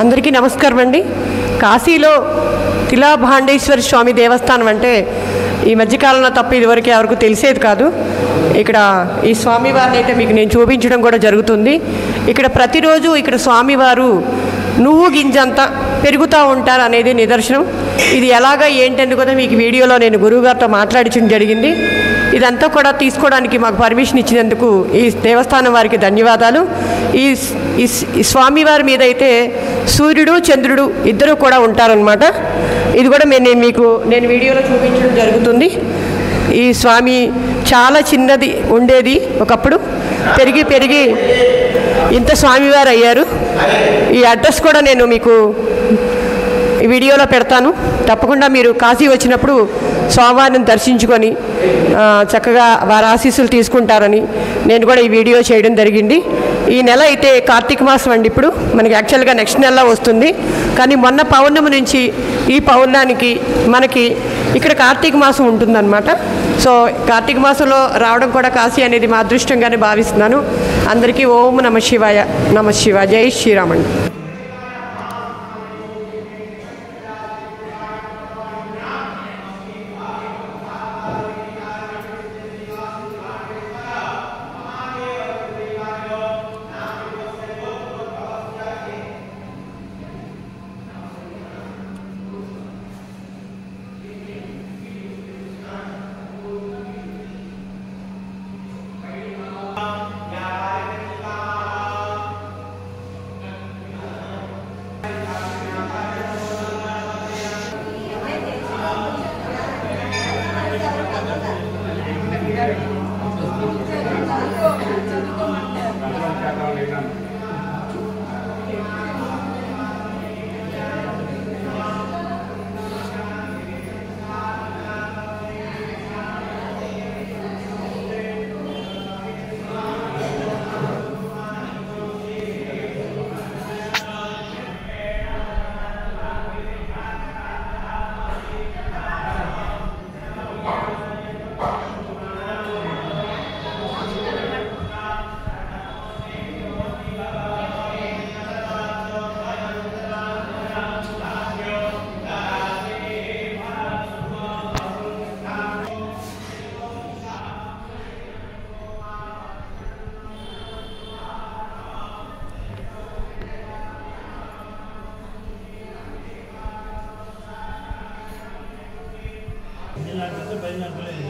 అందరికీ నమస్కారం అండి. కాశీలో తిలాభాండేశ్వర స్వామి దేవస్థానం అంటే ఈ మధ్యకాలంలో తప్ప ఇదివరకు ఎవరికి తెలిసేది కాదు. ఇక్కడ ఈ స్వామివారిని అయితే మీకు నేను చూపించడం కూడా జరుగుతుంది. ఇక్కడ ప్రతిరోజు ఇక్కడ స్వామివారు నువ్వు గింజంతా పెరుగుతూ ఉంటారు అనేది నిదర్శనం. ఇది ఎలాగా ఏంటని కూడా మీకు వీడియోలో నేను గురువుగారితో మాట్లాడించడం జరిగింది. ఇదంతా కూడా తీసుకోవడానికి మాకు పర్మిషన్ ఇచ్చినందుకు ఈ దేవస్థానం వారికి ధన్యవాదాలు. ఈ స్వామివారి మీద అయితే సూర్యుడు చంద్రుడు ఇద్దరు కూడా ఉంటారనమాట. ఇది కూడా నేను వీడియోలో చూపించడం జరుగుతుంది. ఈ స్వామి చాలా చిన్నది ఉండేది ఒకప్పుడు, పెరిగి ఇంత స్వామివారు అయ్యారు. ఈ అడ్రస్ కూడా నేను మీకు ఈ వీడియోలో పెడతాను. తప్పకుండా మీరు కాశీ వచ్చినప్పుడు స్వామివారిని దర్శించుకొని చక్కగా వారి ఆశీస్సులు తీసుకుంటారని నేను కూడా ఈ వీడియో చేయడం జరిగింది. ఈ నెల అయితే కార్తీక మాసం అండి. ఇప్పుడు మనకి యాక్చువల్గా నెక్స్ట్ నెలలో వస్తుంది, కానీ మొన్న పౌర్ణమి నుంచి ఈ పౌర్ణానికి మనకి ఇక్కడ కార్తీక మాసం ఉంటుందన్నమాట. సో కార్తీక మాసంలో రావడం కూడా కాశీ అనేది మా అదృష్టంగానే భావిస్తున్నాను. అందరికీ ఓం నమ శివాయ. నమ శివాయ. జై శ్రీరామండి. Ini lagi tu banyak boleh.